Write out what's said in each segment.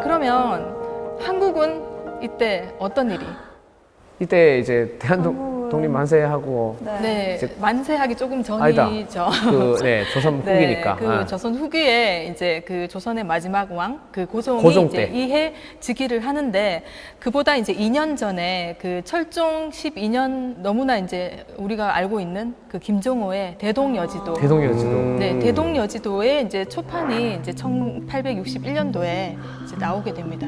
그러면 한국은 이때 어떤 일이? 이때 이제 독립 만세하고 네, 이제 만세하기 조금 아니다. 전이죠. 조선 후기니까. 그 조선 후기에 이제 그 조선의 마지막 왕, 그 고종이 고종 이제 때. 이해 즉위를 하는데 그보다 이제 2년 전에 그 철종 12년 너무나 이제 우리가 알고 있는 그 김종호의 대동여지도. 대동여지도. 네, 대동여지도의 이제 초판이 이제 1861년도에 이제 나오게 됩니다.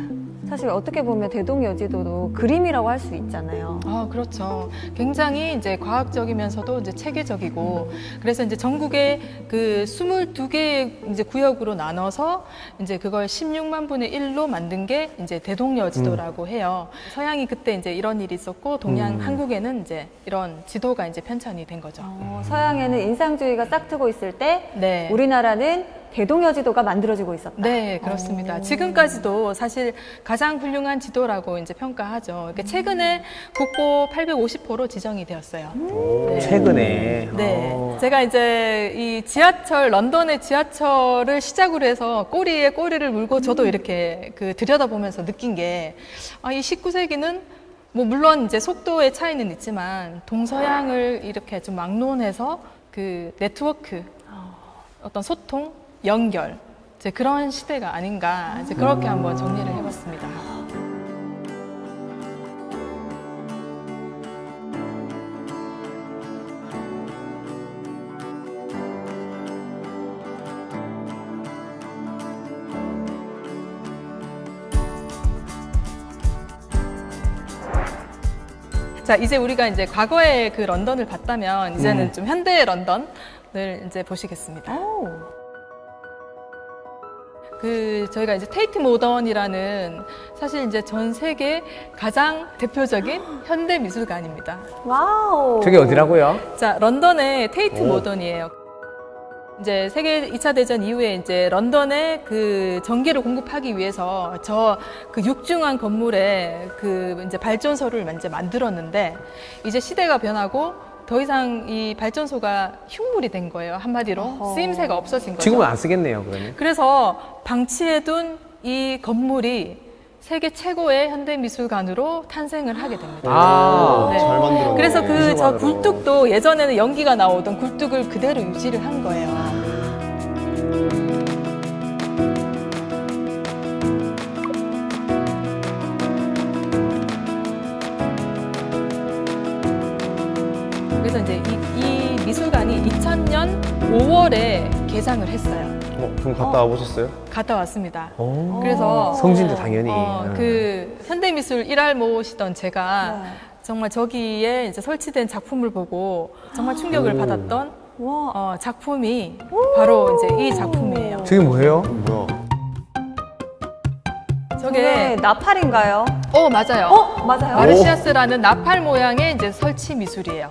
사실 어떻게 보면 대동여지도도 그림이라고 할 수 있잖아요. 아, 그렇죠. 굉장히 이제 과학적이면서도 이제 체계적이고, 그래서 이제 전국에 그 22개의 이제 구역으로 나눠서 이제 그걸 16만 분의 1로 만든 게 이제 대동여지도라고 해요. 서양이 그때 이제 이런 일이 있었고, 동양 한국에는 이제 이런 지도가 이제 편찬이 된 거죠. 서양에는 인상주의가 싹트고 있을 때 네. 우리나라는 대동여지도가 만들어지고 있었다. 네, 그렇습니다. 지금까지도 사실 가장 훌륭한 지도라고 이제 평가하죠. 그러니까 최근에 국보 850호로 지정이 되었어요. 네. 최근에. 네. 제가 이제 이 지하철, 런던의 지하철을 시작으로 해서 꼬리에 꼬리를 물고 저도 이렇게 그 들여다보면서 느낀 게, 아, 이 19세기는 뭐 물론 이제 속도의 차이는 있지만 동서양을 이렇게 좀 막론해서 그 네트워크, 어떤 소통, 연결, 이제 그런 시대가 아닌가, 이제 그렇게 한번 정리를 해봤습니다. 자, 이제 우리가 이제 과거의 그 런던을 봤다면 이제는 좀 현대의 런던을 이제 보시겠습니다. 그 저희가 이제 테이트 모던이라는 사실 이제 전 세계 가장 대표적인 현대 미술관입니다. 와우. 저게 어디라고요? 자, 런던의 테이트 모던이에요. 이제 세계 2차 대전 이후에 이제 런던에 그 전기를 공급하기 위해서 저 그 육중한 건물에 그 이제 발전소를 이제 만들었는데, 이제 시대가 변하고 더 이상 이 발전소가 흉물이 된 거예요. 한마디로 쓰임새가 없어진 거죠. 지금은 안 쓰겠네요, 그러면. 그래서 방치해둔 이 건물이 세계 최고의 현대미술관으로 탄생을 하게 됩니다. 아, 네. 잘 만들었네. 그래서 그 저 미술관으로. 굴뚝도 예전에는 연기가 나오던 굴뚝을 그대로 유지를 한 거예요. 그래서 이제 이 미술관이 2000년 5월에 개장을 했어요. 그럼 갔다 와보셨어요? 갔다 왔습니다. 오. 그래서 성진도 당연히. 그 현대미술 일할모시던 제가 정말 저기에 이제 설치된 작품을 보고 정말 충격을 받았던 와. 작품이 바로 이제 이 작품이에요. 저게 뭐예요? 뭐야? 저게 나팔인가요? 맞아요. 맞아요. 마르시아스라는 나팔 모양의 이제 설치 미술이에요.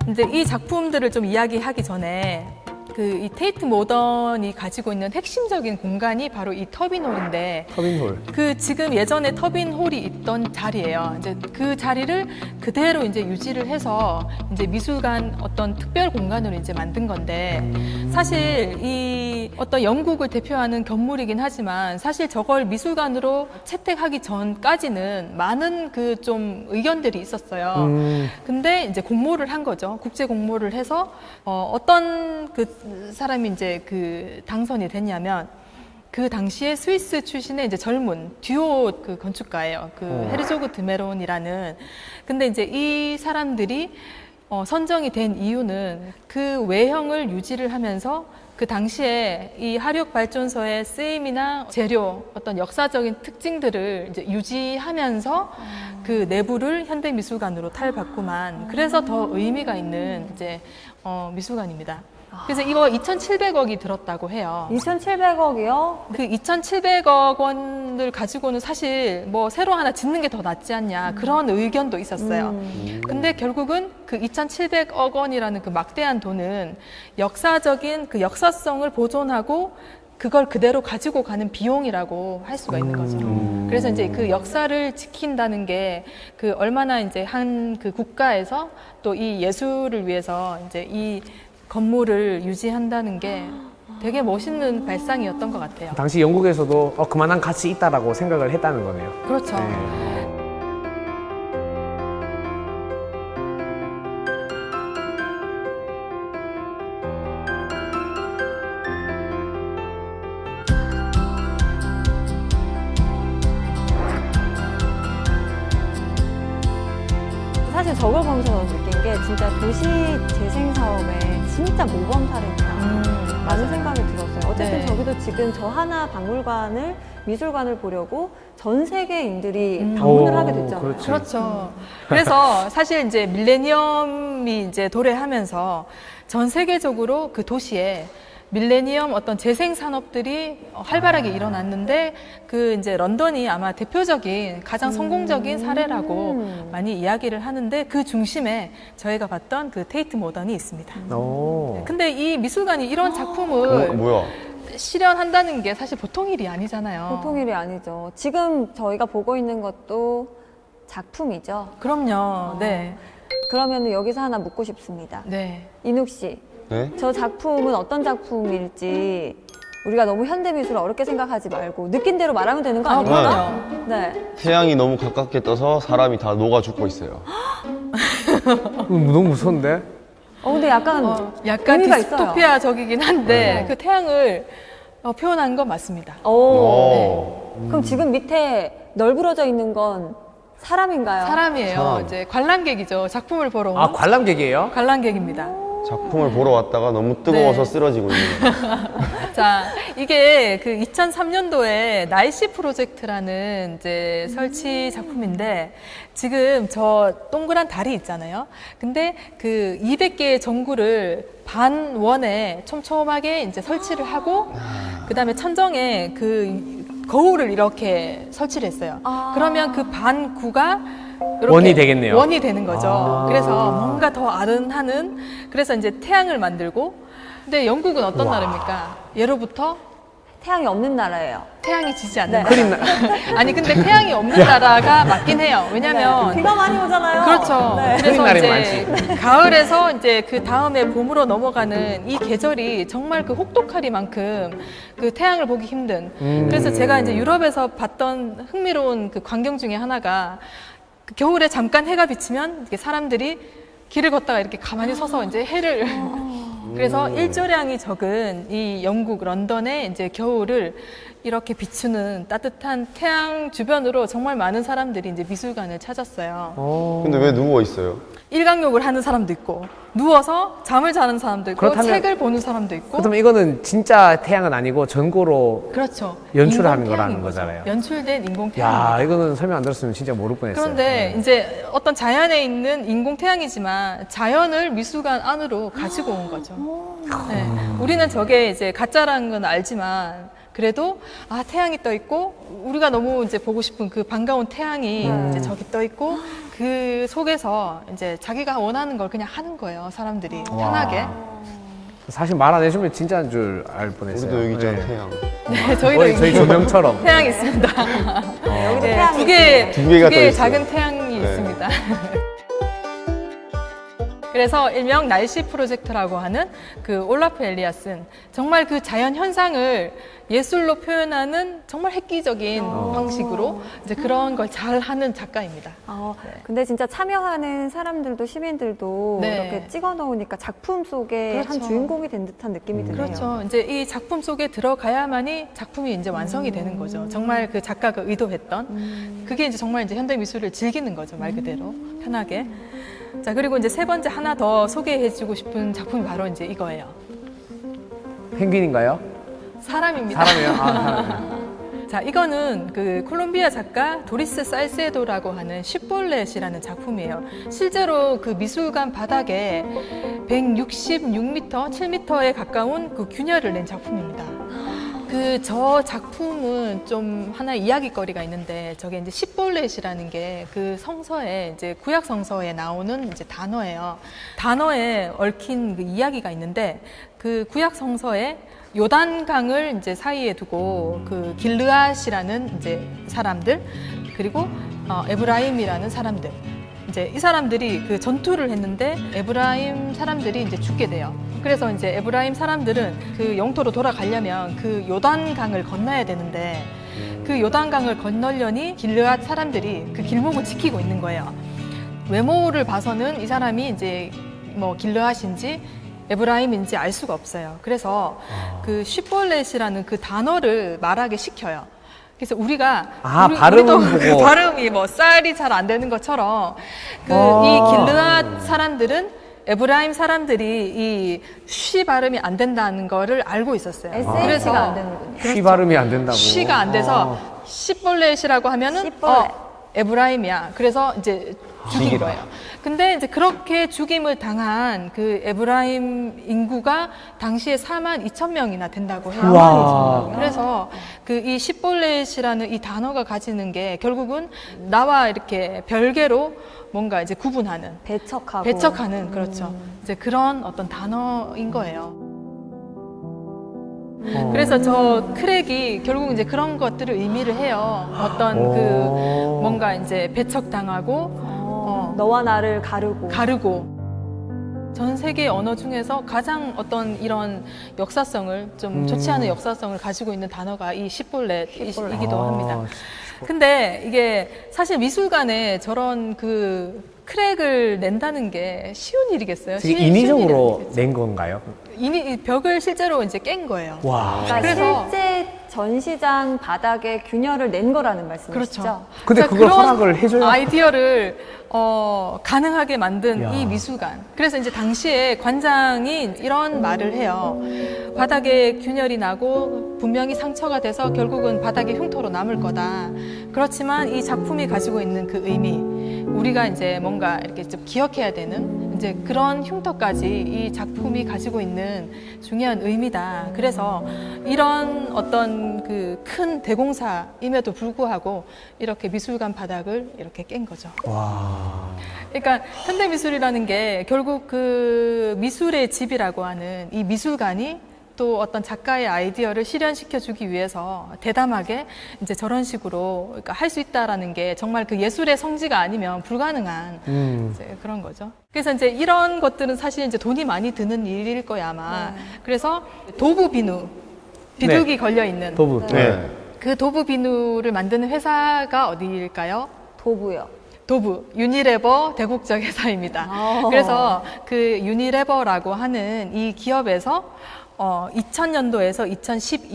근데 이 작품들을 좀 이야기하기 전에 그 이 테이트 모던이 가지고 있는 핵심적인 공간이 바로 이 터빈홀인데, 터빈홀. 그 지금 예전에 터빈홀이 있던 자리예요. 이제 그 자리를 그대로 이제 유지를 해서 이제 미술관 어떤 특별 공간으로 이제 만든 건데, 사실 이 어떤 영국을 대표하는 건물이긴 하지만 사실 저걸 미술관으로 채택하기 전까지는 많은 그 좀 의견들이 있었어요. 근데 이제 공모를 한 거죠. 국제 공모를 해서 어떤 그 사람이 이제 그 당선이 됐냐면, 그 당시에 스위스 출신의 이제 젊은 듀오 그 건축가예요. 그 헤르조그 드메론이라는. 근데 이제 이 사람들이 선정이 된 이유는 그 외형을 유지를 하면서 그 당시에 이 화력 발전소의 쓰임이나 재료, 어떤 역사적인 특징들을 이제 유지하면서 그 내부를 현대미술관으로 탈바꿈한, 그래서 더 의미가 있는 이제 미술관입니다. 그래서 이거 2,700억이 들었다고 해요. 2,700억이요? 그 2,700억 원을 가지고는 사실 뭐 새로 하나 짓는 게 더 낫지 않냐, 그런 의견도 있었어요. 근데 결국은 그 2,700억 원이라는 그 막대한 돈은 역사적인 그 역사성을 보존하고 그걸 그대로 가지고 가는 비용이라고 할 수가 있는 거죠. 그래서 이제 그 역사를 지킨다는 게 그 얼마나 이제 한 그 국가에서 또 이 예술을 위해서 이제 이 건물을 유지한다는 게 되게 멋있는 발상이었던 것 같아요. 당시 영국에서도 그만한 가치 있다라고 생각을 했다는 거네요. 그렇죠. 네. 사실 저걸 보면서 느낀 게 진짜 도시 재생 사업의 진짜 모범 사례구나 라는 생각이 들었어요. 어쨌든 네. 저기도 지금 저 하나 박물관을 미술관을 보려고 전 세계인들이 오, 방문을 하게 됐잖아요. 그렇죠. 그렇죠. 그래서 사실 이제 밀레니엄이 이제 도래하면서 전 세계적으로 그 도시에 밀레니엄 어떤 재생 산업들이 활발하게 일어났는데 그 이제 런던이 아마 대표적인 가장 성공적인 사례라고 많이 이야기를 하는데 그 중심에 저희가 봤던 그 테이트 모던이 있습니다. 오. 근데 이 미술관이 이런 작품을 뭐야? 실현한다는 게 사실 보통 일이 아니잖아요. 보통 일이 아니죠. 지금 저희가 보고 있는 것도 작품이죠. 그럼요. 네. 그러면 여기서 하나 묻고 싶습니다. 네. 인욱 씨, 네? 저 작품은 어떤 작품일지 우리가 너무 현대미술을 어렵게 생각하지 말고 느낀 대로 말하면 되는 거 아, 아닙니까? 그럼요. 네. 태양이 너무 가깝게 떠서 사람이 다 녹아 죽고 있어요. 너무 무서운데? 근데 약간 약간 의미가 있어요. 디스토피아적이긴 한데 그 태양을 표현한 건 맞습니다. 오. 그럼 지금 밑에 널브러져 있는 건 사람인가요? 사람이에요. 사람. 이제 관람객이죠. 작품을 보러 온 관람객이에요? 관람객입니다. 작품을 보러 왔다가 너무 뜨거워서 네. 쓰러지고 있는 거예요. 자, 이게 그 2003년도에 날씨 프로젝트라는 이제 설치 작품인데 지금 저 동그란 달이 있잖아요. 근데 그 200개의 전구를 반원에 촘촘하게 이제 설치를 하고 그다음에 천정에 그 거울을 이렇게 설치를 했어요. 그러면 그 반구가 이렇게 원이 되겠네요. 원이 되는 거죠. 아. 그래서 뭔가 더 아른하는 그래서 이제 태양을 만들고 근데 영국은 어떤 나라입니까? 예로부터 태양이 없는 나라예요. 태양이 지지 않는 네. 나라. 아니 근데 태양이 없는 나라가 맞긴 해요. 왜냐면 비가 많이 오잖아요. 그렇죠. 네. 그래서 날이 이제 가을에서 이제 그 다음에 봄으로 넘어가는 이 계절이 정말 그 혹독하리만큼 그 태양을 보기 힘든. 그래서 제가 이제 유럽에서 봤던 흥미로운 그 광경 중에 하나가 그 겨울에 잠깐 해가 비치면 이렇게 사람들이 길을 걷다가 이렇게 가만히 서서 이제 해를 그래서 일조량이 적은 이 영국 런던의 이제 겨울을 이렇게 비추는 따뜻한 태양 주변으로 정말 많은 사람들이 이제 미술관을 찾았어요. 근데 왜 누워 있어요? 일광욕을 하는 사람도 있고 누워서 잠을 자는 사람도 있고 그렇다면- 책을 보는 사람도 있고 그렇다면 이거는 진짜 태양은 아니고 전고로 그렇죠. 연출하는 인공 거라는 태양인 거잖아요. 거죠. 연출된 인공 야, 태양. 이거는 설명 안 들었으면 진짜 모를 뻔했어요. 그런데 이제 어떤 자연에 있는 인공 태양이지만 자연을 미술관 안으로 가지고 온 거죠. 네. 우리는 저게 이제 가짜라는 건 알지만 그래도 태양이 떠 있고 우리가 너무 이제 보고 싶은 그 반가운 태양이 이제 저기 떠 있고 그 속에서 이제 자기가 원하는 걸 그냥 하는 거예요. 사람들이 편하게. 사실 말 안 해주면 진짜인 줄 알 뻔했어요. 우리도 여기 있잖아, 네. 태양. 네, 저희도 거의 저희 여기 조명처럼. 태양이 있습니다. 여기도 네, 태양이 두 개, 두 개가 두 더 개의 있어요. 작은 태양이 네. 있습니다. 그래서 일명 날씨 프로젝트라고 하는 그 올라프 엘리아슨 정말 그 자연 현상을 예술로 표현하는 정말 획기적인 방식으로 이제 그런 걸 잘 하는 작가입니다. 근데 진짜 참여하는 사람들도 시민들도 네. 이렇게 찍어 놓으니까 작품 속에 그렇죠. 한 주인공이 된 듯한 느낌이 드네요. 그렇죠. 이제 이 작품 속에 들어가야만이 작품이 이제 완성이 되는 거죠. 정말 그 작가가 의도했던 그게 이제 정말 이제 현대 미술을 즐기는 거죠. 말 그대로 편하게. 자, 그리고 이제 세 번째 하나 더 소개해주고 싶은 작품이 바로 이제 이거예요. 펭귄인가요? 사람입니다. 사람이에요? 사람이에요. 자, 이거는 그 콜롬비아 작가 도리스 살세도라고 하는 쉿볼렛이라는 작품이에요. 실제로 그 미술관 바닥에 166m, 7m에 가까운 그 균열을 낸 작품입니다. 그 저 작품은 좀 하나의 이야기거리가 있는데 저게 이제 쉿볼렛이라는 게 그 성서에 이제 구약 성서에 나오는 이제 단어예요. 단어에 얽힌 그 이야기가 있는데 그 구약 성서에 요단강을 이제 사이에 두고 그 길르앗이라는 이제 사람들 그리고 에브라임이라는 사람들 이제 이 사람들이 그 전투를 했는데 에브라임 사람들이 이제 죽게 돼요. 그래서 이제 에브라임 사람들은 그 영토로 돌아가려면 그 요단강을 건너야 되는데 그 요단강을 건너려니 길르앗 사람들이 그 길목을 지키고 있는 거예요. 외모를 봐서는 이 사람이 이제 뭐 길르앗인지 에브라임인지 알 수가 없어요. 그래서 그 쉿볼렛이라는 그 단어를 말하게 시켜요. 그래서 우리가 발음은 우리도 보고. 발음이 뭐 쌀이 잘 안 되는 것처럼 그 이 길르앗 사람들은 에브라임 사람들이 이 쉬 발음이 안 된다는 거를 알고 있었어요. SH가 안 되는군요. 쉬 발음이 안 된다고. 쉬가 안 돼서 쉿볼렛이라고 하면은 쉿볼렛. 에브라임이야. 그래서 이제 죽인 죽이라. 거예요. 근데 이제 그렇게 죽임을 당한 그 에브라임 인구가 당시에 42,000명이나 된다고 해요. 우와. 그래서 그 이 쉿볼렛이라는 이 단어가 가지는 게 결국은 나와 이렇게 별개로 뭔가 이제 구분하는 배척하는 그렇죠. 이제 그런 어떤 단어인 거예요. 그래서 저 크랙이 결국 이제 그런 것들을 의미를 해요. 어떤 그 뭔가 이제 배척당하고 너와 나를 가르고 전 세계 언어 중에서 가장 어떤 이런 역사성을 좀 좋지 않은 역사성을 가지고 있는 단어가 이 쉿볼렛이기도 합니다. 근데 이게 사실 미술관에 저런 그 크랙을 낸다는 게 쉬운 일이겠어요? 되게 쉬운 인위적으로 일이 낸 건가요? 이 벽을 실제로 이제 깬 거예요. 와. 그러니까 그래서- 실제 전시장 바닥에 균열을 낸 거라는 말씀이시죠? 그렇죠. 근데 그러니까 그걸 그런 허락을 해줘야. 아이디어를 가능하게 만든 야. 이 미술관. 그래서 이제 당시에 관장이 이런 말을 해요. 바닥에 균열이 나고 분명히 상처가 돼서 결국은 바닥에 흉터로 남을 거다. 그렇지만 이 작품이 가지고 있는 그 의미, 우리가 이제 뭔가 이렇게 좀 기억해야 되는 이제 그런 흉터까지 이 작품이 가지고 있는 중요한 의미다. 그래서 이런 어떤 그 큰 대공사임에도 불구하고 이렇게 미술관 바닥을 이렇게 깬 거죠. 와. 그러니까 현대미술이라는 게 결국 그 미술의 집이라고 하는 이 미술관이 또 어떤 작가의 아이디어를 실현시켜주기 위해서 대담하게 이제 저런 식으로 그러니까 할 수 있다라는 게 정말 그 예술의 성지가 아니면 불가능한 이제 그런 거죠. 그래서 이제 이런 것들은 사실 이제 돈이 많이 드는 일일 거야 아마. 그래서 도부 비누, 비둘기 네. 걸려 있는 도부. 네. 그 도부 비누를 만드는 회사가 어디일까요? 도구요. 도부, 유니레버 대국적 회사입니다. 그래서 그 유니레버라고 하는 이 기업에서 2000년도에서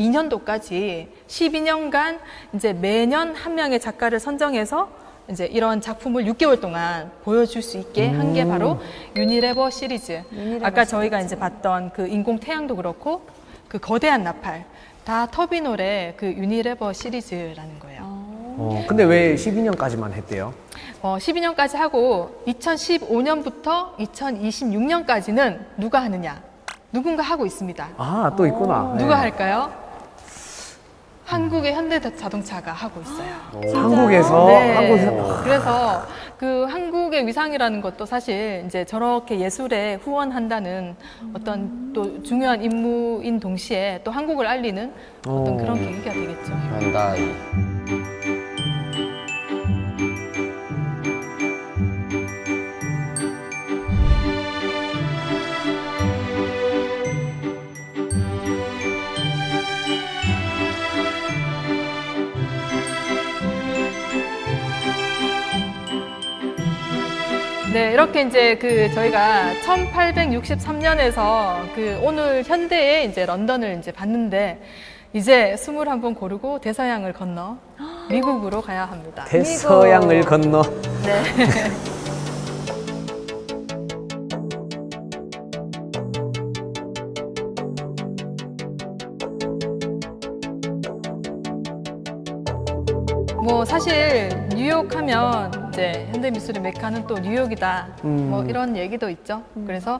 2012년도까지 12년간 이제 매년 한 명의 작가를 선정해서 이제 이런 작품을 6개월 동안 보여줄 수 있게 한 게 바로 유니레버 시리즈. 아까 저희가 이제 봤던 그 인공 태양도 그렇고 그 거대한 나팔 다 터비놀의 그 유니레버 시리즈라는 거예요. 근데 왜 12년까지만 했대요? 12년까지 하고 2015년부터 2026년까지는 누가 하느냐? 누군가 하고 있습니다. 아, 또 있구나. 누가 네. 할까요? 한국의 현대자동차가 하고 있어요. 한국에서 네. 한국에서 그래서 그 한국의 위상이라는 것도 사실 이제 저렇게 예술에 후원한다는 어떤 또 중요한 임무인 동시에 또 한국을 알리는 어떤 그런 계기가 되겠죠. 현다이. 네, 이렇게 이제 그 저희가 1863년에서 그 오늘 현대에 이제 런던을 이제 봤는데 이제 21번 고르고 대서양을 건너 미국으로 가야 합니다. 대서양을 건너. 네. 뭐 사실 뉴욕 하면 이제 현대미술의 메카는 또 뉴욕이다. 뭐 이런 얘기도 있죠. 그래서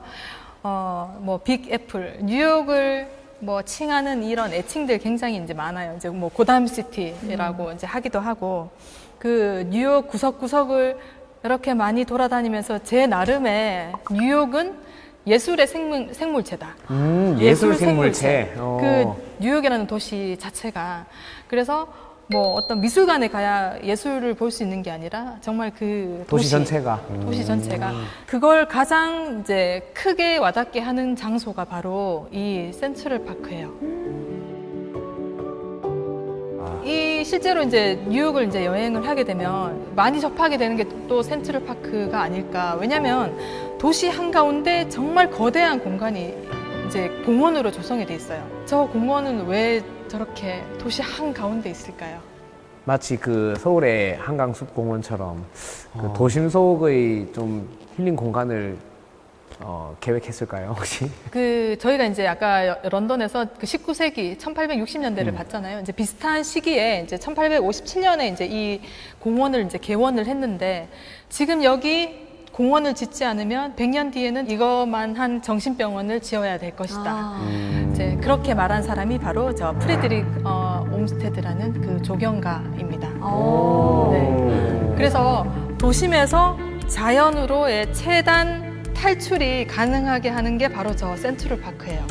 뭐 빅 애플, 뉴욕을 뭐 칭하는 이런 애칭들 굉장히 이제 많아요. 이제 뭐 고담 시티라고 이제 하기도 하고 그 뉴욕 구석구석을 이렇게 많이 돌아다니면서 제 나름의 뉴욕은 예술의 생물체다. 예술 생물체. 그 뉴욕이라는 도시 자체가 그래서 뭐 어떤 미술관에 가야 예술을 볼 수 있는 게 아니라 정말 그 도시 전체가. 도시 전체가 그걸 가장 이제 크게 와닿게 하는 장소가 바로 이 센트럴 파크예요. 이 실제로 이제 뉴욕을 이제 여행을 하게 되면 많이 접하게 되는 게 또 센트럴 파크가 아닐까. 왜냐면 도시 한가운데 정말 거대한 공간이 이제 공원으로 조성이 돼 있어요. 저 공원은 왜 저렇게 도시 한가운데 있을까요? 마치 그 서울의 한강숲공원처럼 그 도심 속의 좀 힐링 공간을 계획했을까요, 혹시? 그 저희가 이제 아까 런던에서 그 19세기 1860년대를 봤잖아요. 이제 비슷한 시기에 이제 1857년에 이제 이 공원을 이제 개원을 했는데 지금 여기 공원을 짓지 않으면 100년 뒤에는 이것만 한 정신병원을 지어야 될 것이다. 이제 그렇게 말한 사람이 바로 저 프레드릭 옴스테드라는 그 조경가입니다. 네. 그래서 도심에서 자연으로의 최단 탈출이 가능하게 하는 게 바로 저 센트럴 파크예요.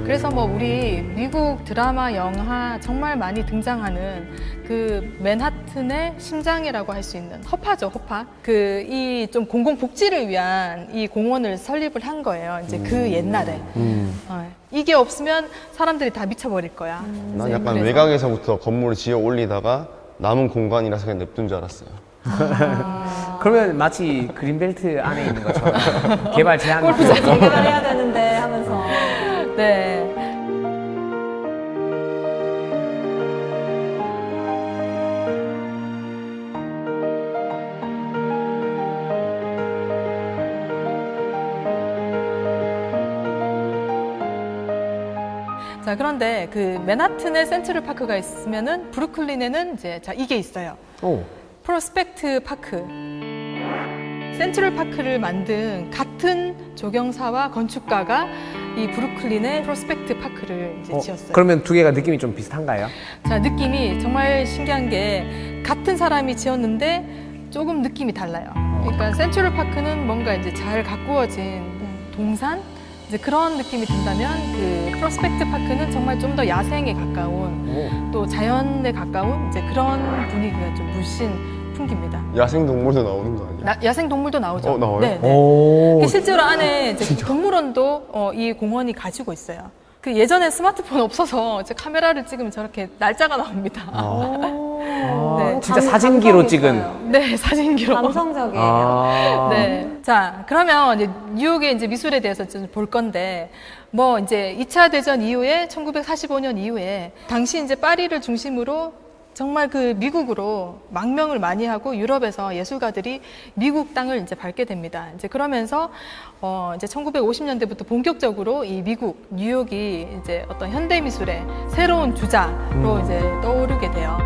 그래서 뭐 우리 미국 드라마, 영화 정말 많이 등장하는 그 맨하튼의 심장이라고 할 수 있는 허파죠, 허파. 그 이 좀 공공복지를 위한 이 공원을 설립을 한 거예요. 이제 그 옛날에. 이게 없으면 사람들이 다 미쳐버릴 거야. 난 이제 약간 그래서. 외곽에서부터 건물을 지어 올리다가 남은 공간이라서 그냥 냅둔 줄 알았어요. 그러면 마치 그린벨트 안에 있는 것처럼 개발 제한이 해야 되는데 하면서. 네. 자, 그런데 그 맨하튼에 센트럴 파크가 있으면은 브루클린에는 이제 자, 이게 있어요. 오. 프로스펙트 파크. 센트럴 파크를 만든 같은 조경사와 건축가가 이 브루클린의 프로스펙트 파크를 이제 지었어요. 그러면 두 개가 느낌이 좀 비슷한가요? 자, 느낌이 정말 신기한 게 같은 사람이 지었는데 조금 느낌이 달라요. 그러니까 센트럴 파크는 뭔가 이제 잘 가꾸어진 동산? 이제 그런 느낌이 든다면 그 프로스펙트 파크는 정말 좀 더 야생에 가까운 또 자연에 가까운 이제 그런 분위기가 좀 물씬 풍깁니다. 야생 동물도 나오는 거 아니야? 야생 동물도 나오죠. 나와요? 네, 네. 오. 그 실제로 안에 이제 동물원도 이 공원이 가지고 있어요. 그 예전에 스마트폰 없어서 이제 카메라를 찍으면 저렇게 날짜가 나옵니다. 네. 진짜 사진기로 감성이 찍은. 있어요. 네, 사진기로. 감성적이에요. 아. 네. 자, 그러면 이제 뉴욕의 이제 미술에 대해서 좀 볼 건데, 뭐 이제 2차 대전 이후에 1945년 이후에 당시 이제 파리를 중심으로 정말 그 미국으로 망명을 많이 하고 유럽에서 예술가들이 미국 땅을 이제 밟게 됩니다. 이제 그러면서 이제 1950년대부터 본격적으로 이 미국 뉴욕이 이제 어떤 현대 미술의 새로운 주자로 이제 떠오르게 돼요.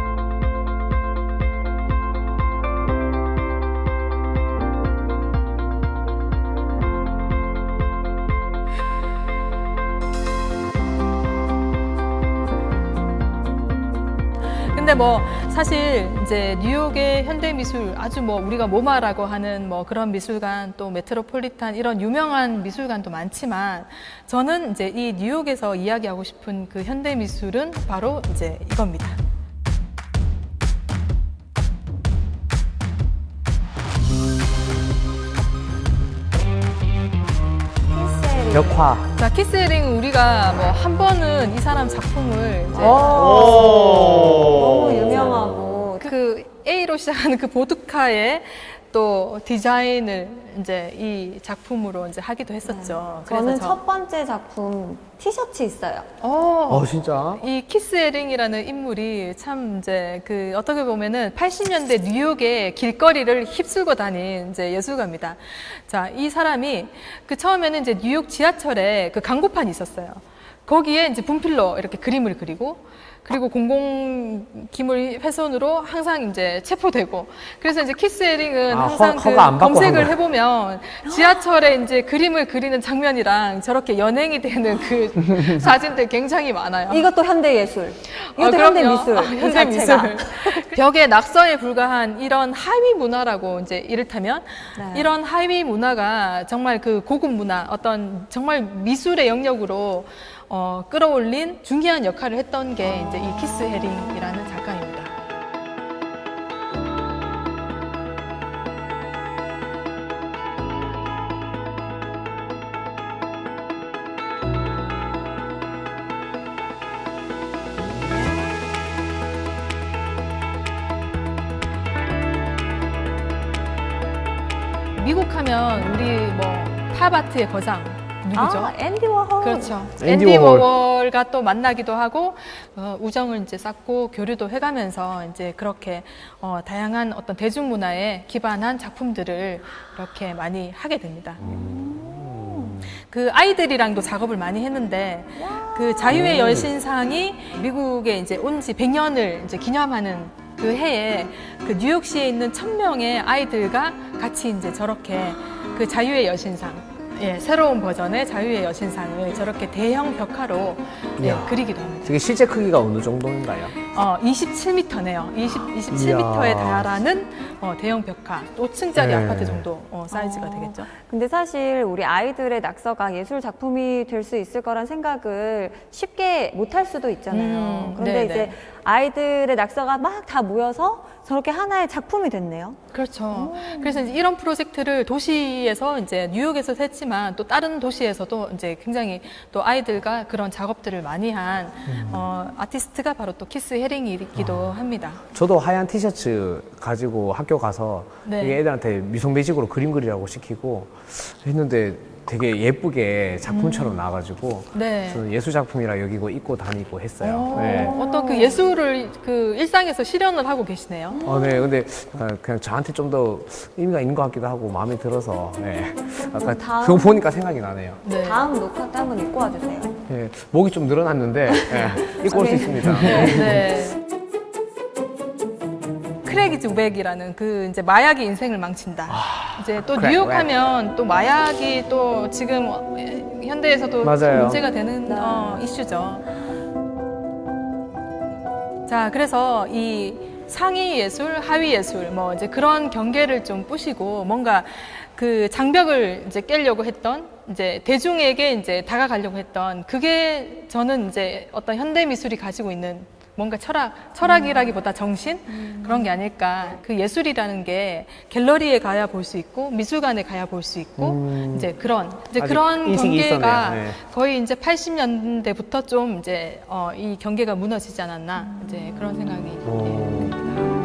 근데 뭐 사실 이제 뉴욕의 현대 미술 아주 뭐 우리가 모마라고 하는 뭐 그런 미술관 또 메트로폴리탄 이런 유명한 미술관도 많지만 저는 이제 이 뉴욕에서 이야기하고 싶은 그 현대 미술은 바로 이제 이겁니다. 벽화. 자, 키스헤링 우리가 뭐 한 번은 이 사람 작품을 이제 너무 유명하고. 그 A로 시작하는 그 보드카의 또 디자인을 이제 이 작품으로 이제 하기도 했었죠. 저는 첫 번째 작품 티셔츠 있어요. 진짜? 이 키스 헤링이라는 인물이 참 이제 그 어떻게 보면은 80년대 뉴욕의 길거리를 휩쓸고 다닌 이제 예술가입니다. 자, 이 사람이 그 처음에는 이제 뉴욕 지하철에 그 광고판이 있었어요. 거기에 이제 분필로 이렇게 그림을 그리고 공공기물 훼손으로 항상 이제 체포되고 그래서 이제 키스 헤링은 항상 허가 안 그 받고 검색을 한 거야. 해보면 지하철에 이제 그림을 그리는 장면이랑 저렇게 연행이 되는 그 사진들 굉장히 많아요. 이것도 현대 예술. 이것도 현대 그럼요. 미술. 이 현대 자체가. 미술. 벽에 낙서에 불과한 이런 하위 문화라고 이제 이를테면 네. 이런 하위 문화가 정말 그 고급 문화 어떤 정말 미술의 영역으로 끌어올린 중요한 역할을 했던 게 이제 이 키스 헤링이라는 작가입니다. 미국 하면 우리 뭐 팝아트의 거장 누구죠? 아, 앤디 워홀. 그렇죠. 앤디 앤디 워홀. 워홀과 또 만나기도 하고 우정을 이제 쌓고 교류도 해가면서 이제 그렇게 다양한 어떤 대중문화에 기반한 작품들을 이렇게 많이 하게 됩니다. 그 아이들이랑도 작업을 많이 했는데 그 자유의 여신상이 미국에 이제 온 지 100년을 이제 기념하는 그 해에 그 뉴욕시에 있는 1000명의 아이들과 같이 이제 저렇게 그 자유의 여신상, 예, 새로운 버전의 자유의 여신상을 저렇게 대형 벽화로 예, 이야. 그리기도 합니다. 되게 실제 크기가 어느 정도인가요? 27m네요. 27m에 이야. 달하는 대형 벽화, 5층짜리 네. 아파트 정도 사이즈가 되겠죠. 근데 사실 우리 아이들의 낙서가 예술 작품이 될 수 있을 거란 생각을 쉽게 못 할 수도 있잖아요. 그런데 네네. 이제 아이들의 낙서가 막 다 모여서 저렇게 하나의 작품이 됐네요. 그렇죠. 그래서 이제 이런 프로젝트를 도시에서 이제 뉴욕에서 했지만 또 다른 도시에서도 이제 굉장히 또 아이들과 그런 작업들을 많이 한 아티스트가 바로 또 키스 헤링이기도 합니다. 저도 하얀 티셔츠 가지고 학교 가서 네. 되게 애들한테 미송 매직으로 그림 그리라고 시키고 했는데 되게 예쁘게 작품처럼 나와가지고 네. 저는 예술 작품이라 여기고 입고 다니고 했어요. 네. 어떤 그 예술을 그 일상에서 실현을 하고 계시네요. 네, 근데 그냥 저한테 좀 더 의미가 있는 것 같기도 하고 마음에 들어서 네. 아까 다음- 그거 보니까 생각이 나네요. 네. 다음 녹화 때 한번 입고 와주세요. 네, 목이 좀 늘어났는데 네, 입고 올 수 있습니다. 네. 크레이지 웩이라는 그 이제 마약이 인생을 망친다. 이제 또 크랙, 뉴욕 웩. 하면 또 마약이 또 지금 현대에서도 맞아요. 문제가 되는 이슈죠. 자, 그래서 이 상위 예술, 하위 예술, 뭐 이제 그런 경계를 좀 부시고 뭔가 그 장벽을 이제 깨려고 했던 이제 대중에게 이제 다가가려고 했던 그게 저는 이제 어떤 현대 미술이 가지고 있는 뭔가 철학이라기보다 정신 그런 게 아닐까. 그 예술이라는 게 갤러리에 가야 볼 수 있고 미술관에 가야 볼 수 있고 이제 그런 아직 그런 인식이 경계가 있었네요. 네. 거의 이제 80년대부터 좀 이제 이 경계가 무너지지 않았나 이제 그런 생각이 듭니다.